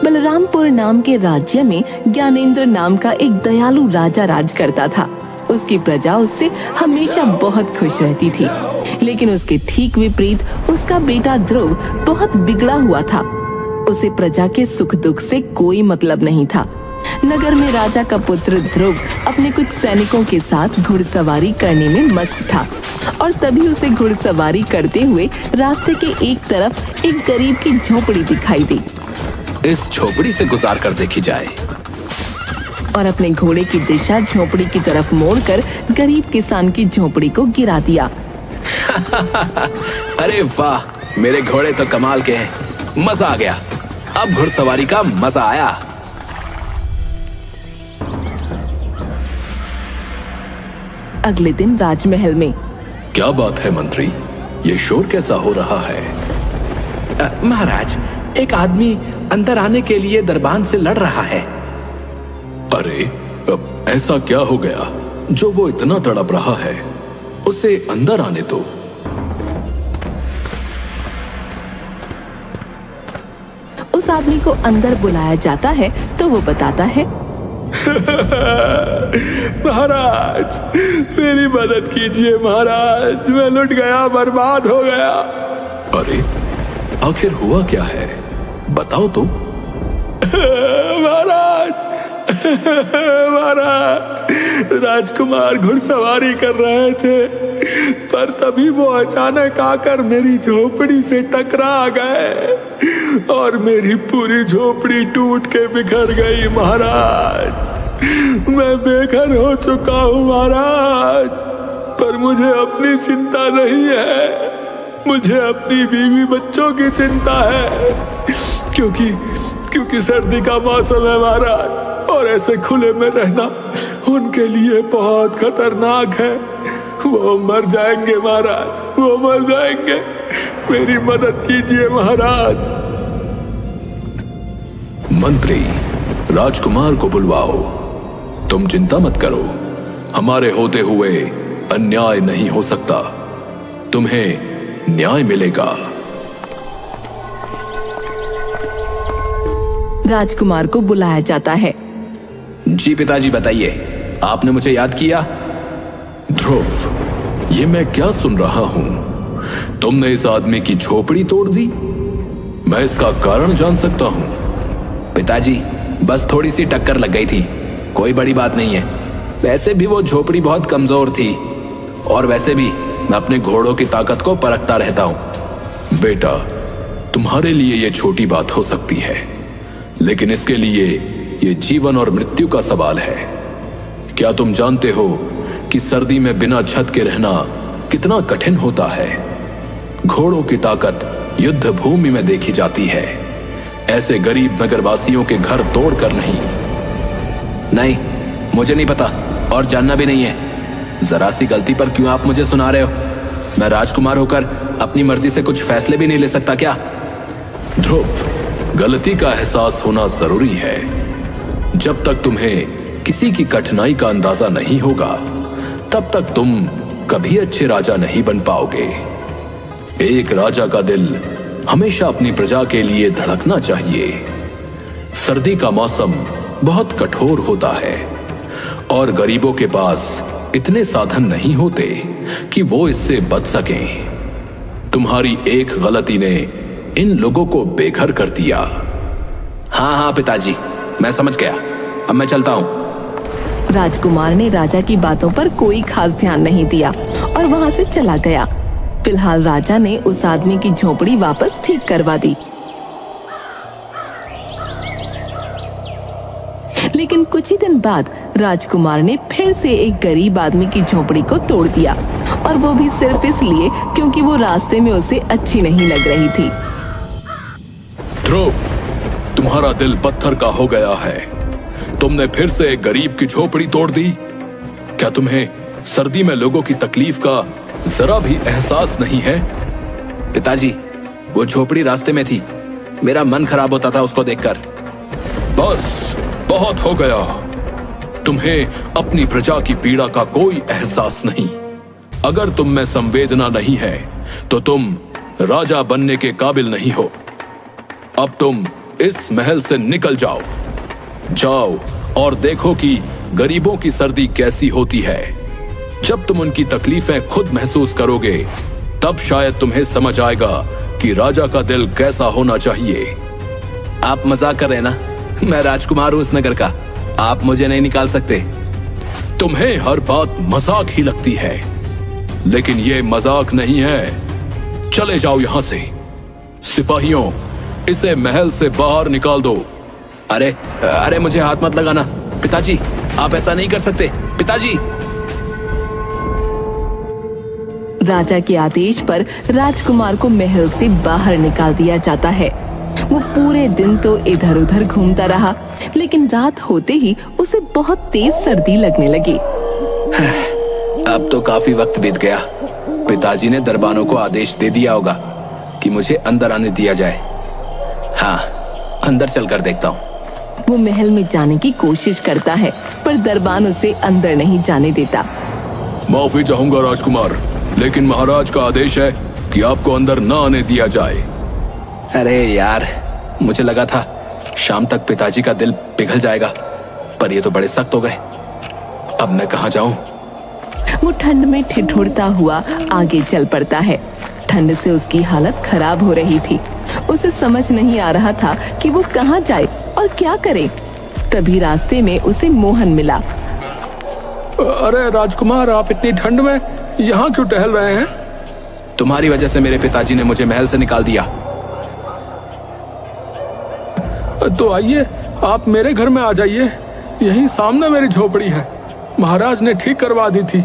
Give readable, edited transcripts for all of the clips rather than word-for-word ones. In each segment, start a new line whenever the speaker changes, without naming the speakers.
बलरामपुर नाम के राज्य में ज्ञानेंद्र नाम का एक दयालु राजा राज करता था। उसकी प्रजा उससे हमेशा बहुत खुश रहती थी, लेकिन उसके ठीक विपरीत उसका बेटा ध्रुव बहुत बिगड़ा हुआ था। उसे प्रजा के सुख दुख से कोई मतलब नहीं था। नगर में राजा का पुत्र ध्रुव अपने कुछ सैनिकों के साथ घुड़सवारी करने में मस्त था और तभी उसे घुड़सवारी करते हुए रास्ते के एक तरफ एक गरीब की झोपड़ी दिखाई दी।
इस झोपड़ी से गुजार कर देखी जाए।
और अपने घोड़े की दिशा झोपड़ी की तरफ मोड़कर गरीब किसान की झोपड़ी को गिरा दिया।
अरे वाह, मेरे घोड़े तो कमाल के हैं, मजा आ गया। अब घुड़सवारी का मजा आया।
अगले दिन राजमहल में।
क्या बात है मंत्री, ये शोर कैसा हो रहा है?
महाराज, एक आदमी अंदर आने के लिए दरबान से लड़ रहा है।
अरे, अब ऐसा क्या हो गया जो वो इतना तड़प रहा है? उसे अंदर आने दो।
उस आदमी को अंदर बुलाया जाता है तो वो बताता है,
महाराज, मेरी मदद कीजिए महाराज, मैं लुट गया, बर्बाद हो गया।
अरे, आखिर हुआ क्या है, बताओ तो।
महाराज, राजकुमार घुड़सवारी कर रहे थे, पर तभी वो अचानक आकर मेरी झोपड़ी से टकरा गए और मेरी पूरी झोपड़ी टूट के बिखर गई। महाराज, मैं बेघर हो चुका हूँ महाराज, पर मुझे अपनी चिंता नहीं है, मुझे अपनी बीवी बच्चों की चिंता है, क्योंकि सर्दी का मौसम है महाराज, और ऐसे खुले में रहना उनके लिए बहुत खतरनाक है। वो मर जाएंगे महाराज, वो मर जाएंगे, मेरी मदद कीजिए महाराज।
मंत्री, राजकुमार को बुलवाओ। तुम चिंता मत करो, हमारे होते हुए अन्याय नहीं हो सकता, तुम्हें न्याय मिलेगा।
राजकुमार को बुलाया जाता है।
जी पिताजी, बताइए, आपने मुझे याद किया? ध्रुव, ये मैं क्या सुन रहा हूं? तुमने इस आदमी की झोपड़ी तोड़ दी? मैं इसका कारण जान सकता हूं?
पिताजी, बस थोड़ी सी टक्कर लग गई थी, कोई बड़ी बात नहीं है। वैसे भी वो झोपड़ी बहुत कमजोर थी, और वैसे भी मैं अपने घोड़ों की ताकत को परखता रहता हूं।
बेटा, तुम्हारे लिए ये छोटी बात हो सकती है, लेकिन इसके लिए ये जीवन और मृत्यु का सवाल है। क्या तुम जानते हो कि सर्दी में बिना छत के रहना कितना कठिन होता है? घोड़ों की ताकत युद्ध भूमि में देखी जाती है, ऐसे गरीब नगरवासियों के घर तोड़कर नहीं।
नहीं, मुझे नहीं पता और जानना भी नहीं है। जरा सी गलती पर क्यों आप मुझे सुना रहे हो? मैं राजकुमार होकर अपनी मर्जी से कुछ फैसले भी नहीं ले सकता क्या?
ध्रुव, गलती का एहसास होना जरूरी है। जब तक तुम्हें किसी की कठिनाई का अंदाजा नहीं होगा, तब तक तुम कभी अच्छे राजा नहीं बन पाओगे। एक राजा का दिल हमेशा अपनी प्रजा के लिए धड़कना चाहिए। सर्दी का मौसम बहुत कठोर होता है और गरीबों के पास इतने साधन नहीं होते कि वो इससे बच सकें। तुम्हारी एक गलती ने इन लोगों को बेघर कर दिया।
हाँ पिताजी, मैं समझ गया, अब मैं चलता हूँ।
राजकुमार ने राजा की बातों पर कोई खास ध्यान नहीं दिया और वहां से चला गया। फिलहाल राजा ने उस आदमी की झोपड़ी वापस ठीक करवा दी, लेकिन कुछ ही दिन बाद राजकुमार ने फिर से एक गरीब आदमी की झोपड़ी को तोड़ दिया, और वो भी सिर्फ इसलिए क्योंकि वो रास्ते में उसे अच्छी नहीं लग रही थी।
ध्रुव, तुम्हारा दिल पत्थर का हो गया है। तुमने फिर से एक गरीब की झोपड़ी तोड़ दी। क्या तुम्हें सर्दी में लोगों की तकलीफ का जरा भी एहसास नहीं है?
पिताजी, वो झोपड़ी रास्ते में थी, मेरा मन खराब होता था उसको देखकर।
बस, बहुत हो गया। तुम्हें अपनी प्रजा की पीड़ा का कोई एहसास नहीं। अगर तुम में संवेदना नहीं है तो तुम राजा बनने के काबिल नहीं हो। अब तुम इस महल से निकल जाओ। जाओ और देखो कि गरीबों की सर्दी कैसी होती है। जब तुम उनकी तकलीफें खुद महसूस करोगे तब शायद तुम्हें समझ आएगा कि राजा का दिल कैसा होना चाहिए।
आप मजाक कर रहे हैं ना? मैं राजकुमार हूं इस नगर का, आप मुझे नहीं निकाल सकते।
तुम्हें हर बात मजाक ही लगती है, लेकिन ये मजाक नहीं है। चले जाओ यहां से। सिपाहियों, इसे महल से बाहर निकाल दो।
अरे अरे मुझे हाथ मत लगाना पिताजी, आप ऐसा नहीं कर सकते पिताजी।
राजा के आदेश पर राजकुमार को महल से बाहर निकाल दिया जाता है। वो पूरे दिन तो इधर उधर घूमता रहा, लेकिन रात होते ही उसे बहुत तेज सर्दी लगने लगी।
अब तो काफी वक्त बीत गया। पिताजी ने दरबानों को आदेश दे दिया होगा कि मुझे अंदर आने दिया जाए। हाँ, अंदर चलकर देखता हूँ।
वो महल में जाने की कोशिश करता है, पर दरबान उसे अंदर नहीं जाने देता।
माफी चाहूंगा राजकुमार, लेकिन महाराज का आदेश है कि आपको अंदर न आने दिया जाए।
अरे यार, मुझे लगा था शाम तक पिताजी का दिल पिघल जाएगा, पर ये तो बड़े सख्त हो गए। अब मैं कहाँ जाऊं?
वो ठंड में ठिठुरता हुआ आगे चल पड़ता है। ठंड से उसकी हालत खराब हो रही थी। उसे समझ नहीं आ रहा था कि वो कहाँ जाए और क्या करे। तभी रास्ते में उसे मोहन मिला।
अरे राजकुमार, आप इतनी ठंड में यहाँ क्यों टहल रहे हैं?
तुम्हारी वजह से मेरे पिताजी ने मुझे महल से निकाल दिया।
तो आइए, आप मेरे घर में आ जाइए। यहीं सामने मेरी झोपड़ी है, महाराज ने ठीक करवा दी थी।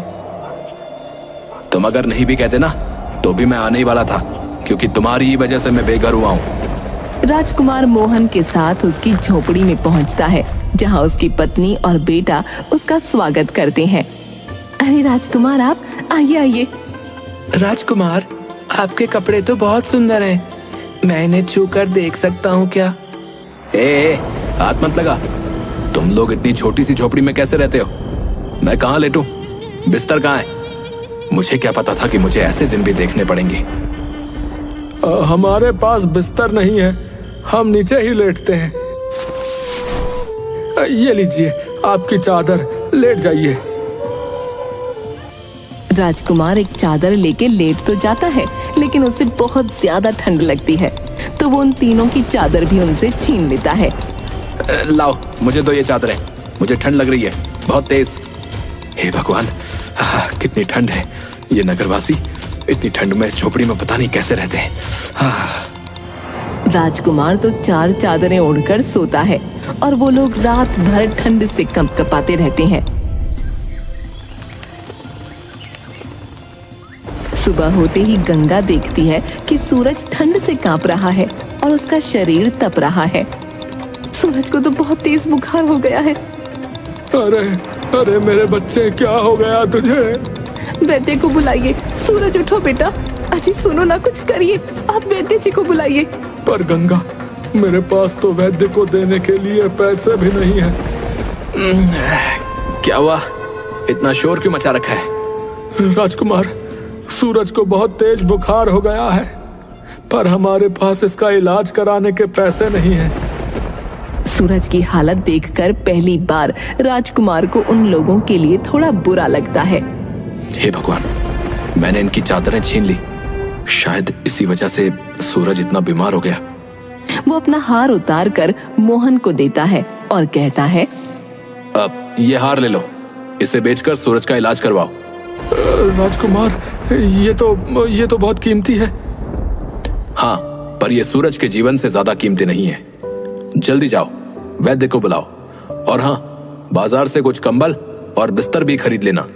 तुम अगर नहीं भी कहते ना तो भी मैं आने ही वाला था, क्योंकि तुम्हारी ही वजह से मैं बेघर हुआ हूँ।
राजकुमार मोहन के साथ उसकी झोपड़ी में पहुंचता है, जहां उसकी पत्नी और बेटा उसका स्वागत करते हैं। अरे राजकुमार, आप आइए आइए।
राजकुमार, आपके कपड़े तो बहुत सुंदर हैं। मैं इन्हें छूकर देख सकता हूँ क्या? ए, हाथ मत लगा। तुम लोग इतनी छोटी सी झोपड़ी में कैसे रहते हो? मैं कहाँ लेटूं? बिस्तर कहाँ है? मुझे क्या पता था कि मुझे ऐसे दिन भी देखने पड़ेंगे।
हमारे पास बिस्तर नहीं है, हम नीचे ही लेटते हैं। ये लीजिए आपकी चादर, लेट जाइए।
राजकुमार एक चादर लेके लेट तो जाता है, लेकिन उसे बहुत ज्यादा ठंड लगती है, तो वो उन तीनों की चादर भी उनसे छीन लेता है।
लाओ, मुझे दो ये चादरें, मुझे ठंड लग रही है बहुत तेज। हे भगवान, कितनी ठंड है। ये नगरवासी इतनी ठंड में इस झोपड़ी में पता नहीं कैसे रहते हैं।
राजकुमार तो 4 चादरें ओढ़कर सोता है और वो लोग रात भर ठंड से कंपकपाते रहते हैं। सुबह होते ही गंगा देखती है कि सूरज ठंड से कांप रहा है और उसका शरीर तप रहा है। सूरज को तो बहुत तेज बुखार हो गया है।
अरे अरे मेरे बच्चे, क्या हो गया तुझे?
वैद्य को बुलाइए। सूरज, उठो बेटा। अजी सुनो ना, कुछ करिए, आप वैद्य जी को बुलाइए।
पर गंगा, मेरे पास तो वैद्य को देने के लिए पैसे भी नहीं है।
क्या हुआ? इतना शोर क्यों मचा रखा है?
राजकुमार, सूरज को बहुत तेज बुखार हो गया है, पर हमारे पास इसका इलाज कराने के पैसे नहीं हैं।
सूरज की हालत देखकर पहली बार राजकुमार को उन लोगों के लिए थोड़ा बुरा लगता है।
हे भगवान, मैंने इनकी चादरें छीन ली। शायद इसी वजह से सूरज इतना बीमार हो गया।
वो अपना हार उतार कर मोहन को देता है और कहता है,
अब ये हार ले लो, इसे बेचकर सूरज का इलाज करवाओ।
राजकुमार, ये तो बहुत कीमती है।
हाँ, पर ये सूरज के जीवन से ज्यादा कीमती नहीं है। जल्दी जाओ, वैद्य को बुलाओ, और हाँ, बाजार से कुछ कंबल और बिस्तर भी खरीद लेना।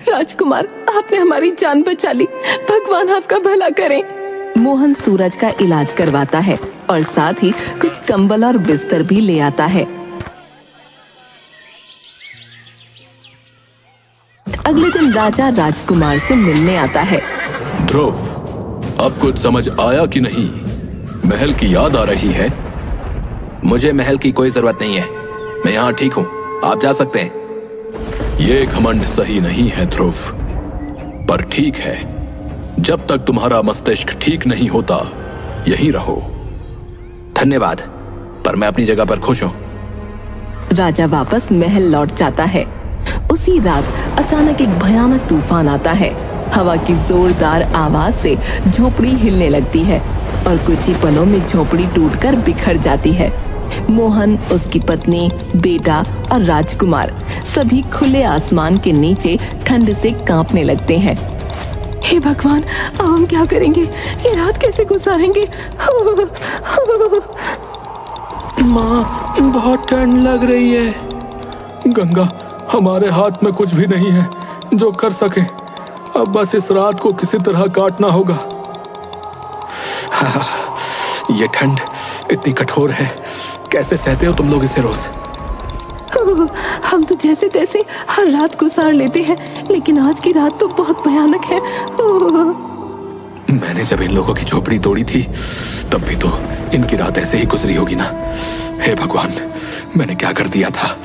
राजकुमार, आपने हमारी जान बचा ली, भगवान आपका भला करें। मोहन सूरज का इलाज करवाता है और साथ ही कुछ कंबल और बिस्तर भी ले आता है। अगले दिन राजा राजकुमार से मिलने आता है।
ध्रुव, अब कुछ समझ आया कि नहीं? महल की याद आ रही है?
मुझे महल की कोई जरूरत नहीं है, मैं यहाँ ठीक हूँ, आप जा सकते हैं।
ये घमंड सही नहीं है ध्रुव, पर ठीक है। जब तक तुम्हारा मस्तिष्क ठीक नहीं होता, यहीं रहो। धन्यवाद, पर मैं अपनी जगह पर खुश हूँ।
राजा वापस महल लौट जाता है। उसी रात अचानक एक भयानक तूफान आता है। हवा की जोरदार आवाज से झोपड़ी हिलने लगती है और कुछ ही पलों में झोपड़ी टूटकर बिखर जाती है। मोहन, उसकी पत्नी, बेटा और राजकुमार सभी खुले आसमान के नीचे ठंड से कांपने लगते हैं। हे भगवान, अब हम क्या करेंगे? ये रात कैसे गुजारेंगे?
माँ, बहुत ठंड लग रही है। गंगा, हमारे हाथ में कुछ भी नहीं है जो कर सके। अब बस इस रात को किसी तरह काटना होगा।
ये ठंड इतनी कठोर है, कैसे सहते हो तुम लोग इसे रोज?
हम तो जैसे तैसे हर रात गुजार लेते हैं, लेकिन आज की रात तो बहुत भयानक है।
मैंने जब इन लोगों की झोपड़ी तोड़ी थी तब भी तो इनकी रात ऐसे ही गुजरी होगी ना। हे भगवान, मैंने क्या कर दिया था?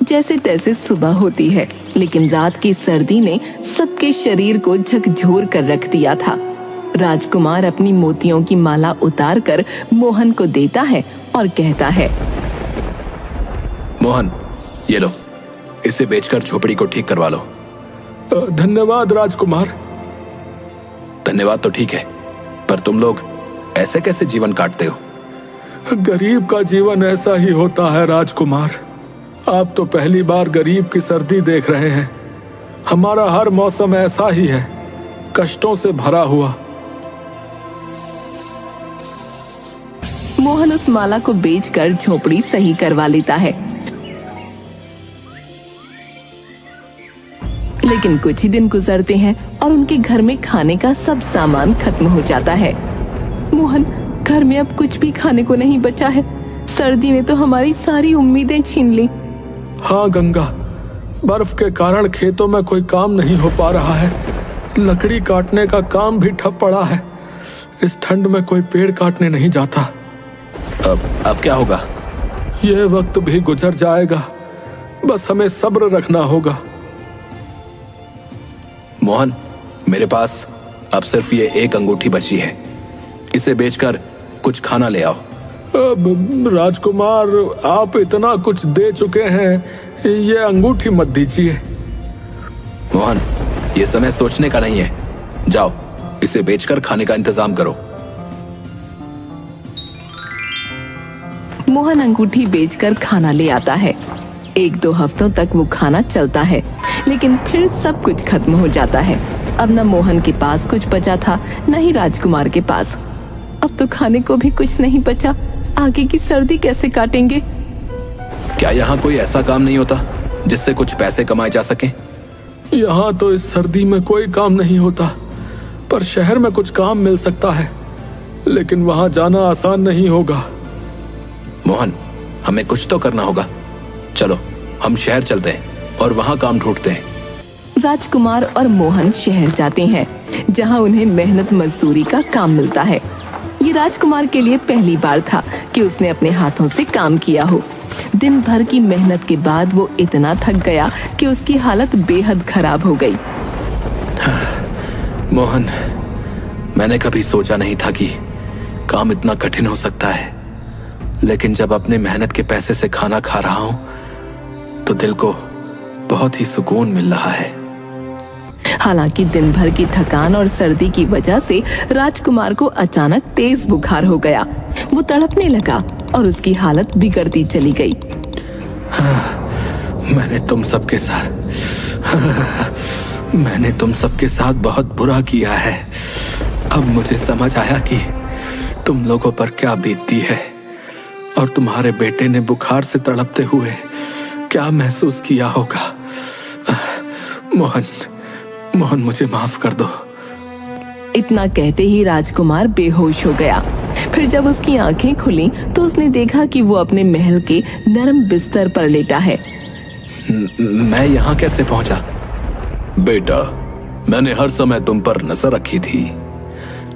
जैसे तैसे सुबह होती है, लेकिन रात की सर्दी ने सबके शरीर को झकझोर कर रख दिया था। राजकुमार अपनी मोतियों की माला उतारकर मोहन को देता है और कहता है,
मोहन, ये लो, इसे बेचकर झोपड़ी को ठीक करवा लो।
धन्यवाद राजकुमार।
धन्यवाद तो ठीक है, पर तुम लोग ऐसे कैसे जीवन काटते हो?
गरीब का जीवन ऐसा ही होता है राजकुमार। आप तो पहली बार गरीब की सर्दी देख रहे हैं। हमारा हर मौसम ऐसा ही है, कष्टों से भरा हुआ।
मोहन उस माला को बेचकर झोपड़ी सही करवा लेता है। लेकिन कुछ ही दिन गुजरते हैं और उनके घर में खाने का सब सामान खत्म हो जाता है। मोहन, घर में अब कुछ भी खाने को नहीं बचा है। सर्दी ने तो हमारी सारी उम्मीदें छीन ली।
हाँ गंगा, बर्फ के कारण खेतों में कोई काम नहीं हो पा रहा है। लकड़ी काटने का काम भी ठप पड़ा है। इस ठंड में कोई पेड़ काटने नहीं जाता।
अब क्या होगा?
यह वक्त भी गुजर जाएगा, बस हमें सब्र रखना होगा।
मोहन, मेरे पास अब सिर्फ ये एक अंगूठी बची है। इसे बेचकर कुछ खाना ले आओ।
राजकुमार, आप इतना कुछ दे चुके हैं, ये अंगूठी मत दीजिए।
मोहन, ये समय सोचने का नहीं है। जाओ, इसे बेचकर खाने का इंतजाम करो।
मोहन अंगूठी बेचकर खाना ले आता है। 1-2 हफ्तों तक वो खाना चलता है, लेकिन फिर सब कुछ खत्म हो जाता है। अब न मोहन के पास कुछ बचा था, न ही राजकुमार के पास। अब तो खाने को भी कुछ नहीं बचा। आगे की सर्दी कैसे काटेंगे?
क्या यहाँ कोई ऐसा काम नहीं होता जिससे कुछ पैसे कमाए जा सके?
यहाँ तो इस सर्दी में कोई काम नहीं होता, पर शहर में कुछ काम मिल सकता है, लेकिन वहाँ जाना आसान नहीं होगा।
मोहन, हमें कुछ तो करना होगा। चलो, हम शहर चलते हैं और वहाँ काम ढूंढते हैं।
राजकुमार और मोहन शहर जाते हैं, जहाँ उन्हें मेहनत मजदूरी का काम मिलता है। ये राजकुमार के लिए पहली बार था कि उसने अपने हाथों से काम किया हो। दिन भर की मेहनत के बाद वो इतना थक गया कि उसकी हालत बेहद खराब हो गई।
मोहन, मैंने कभी सोचा नहीं था कि काम इतना कठिन हो सकता है, लेकिन जब अपने मेहनत के पैसे से खाना खा रहा हूं तो दिल को बहुत ही सुकून मिल रहा है।
हालांकि दिन भर की थकान और सर्दी की वजह से राजकुमार को अचानक तेज बुखार हो गया। वो तड़पने लगा और उसकी हालत बिगड़ती चली गई।
मैंने तुम सबके साथ बहुत बुरा किया है। अब मुझे समझ आया कि तुम लोगों पर क्या बीतती है और तुम्हारे बेटे ने बुखार से तड़पते हुए क्या महसूस किया होगा। मोहन, मुझे माफ कर दो।
इतना कहते ही राजकुमार बेहोश हो गया। फिर जब उसकी आंखें खुली तो उसने देखा कि वो अपने महल के नरम बिस्तर पर लेटा है।
मैं यहाँ कैसे पहुंचा? बेटा, मैंने हर समय तुम पर नजर रखी थी।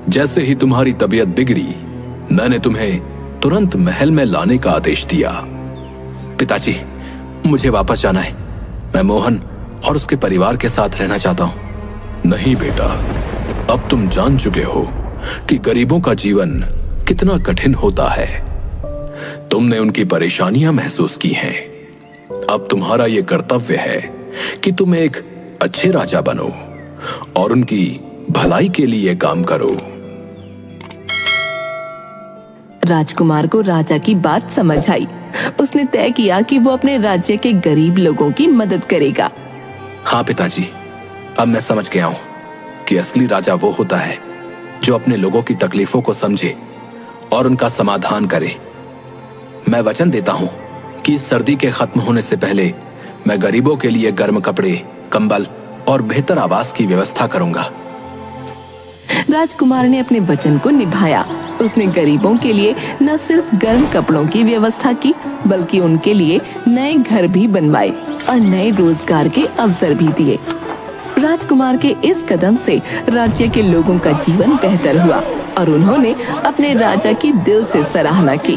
जैसे ही तुम्हारी तबीयत बिगड़ी, मैंने तुम्हें तुरंत महल में लाने का आदेश दिया। पिताजी, मुझे वापस जाना है। मैं मोहन और उसके परिवार के साथ रहना चाहता हूँ। नहीं बेटा, अब तुम जान चुके हो कि गरीबों का जीवन कितना कठिन होता है। तुमने उनकी परेशानियां महसूस की हैं। अब तुम्हारा यह कर्तव्य है कि तुम एक अच्छे राजा बनो और उनकी भलाई के लिए काम करो।
राजकुमार को राजा की बात समझ आई। उसने तय किया कि वो अपने राज्य के गरीब लोगों की मदद करेगा।
हाँ पिताजी, अब मैं समझ गया हूं कि असली राजा वो होता है जो अपने लोगों की तकलीफों को समझे और उनका समाधान करे। मैं वचन देता हूं कि इस सर्दी के खत्म होने से पहले मैं गरीबों के लिए गर्म कपड़े, कंबल और बेहतर आवास की व्यवस्था करूंगा।
राजकुमार ने अपने वचन को निभाया। उसने गरीबों के लिए न सिर्फ गर्म कपड़ों की व्यवस्था की, बल्कि उनके लिए नए घर भी बनवाए और नए रोजगार के अवसर भी दिए। राजकुमार के इस कदम से राज्य के लोगों का जीवन बेहतर हुआ और उन्होंने अपने राजा की दिल से सराहना की।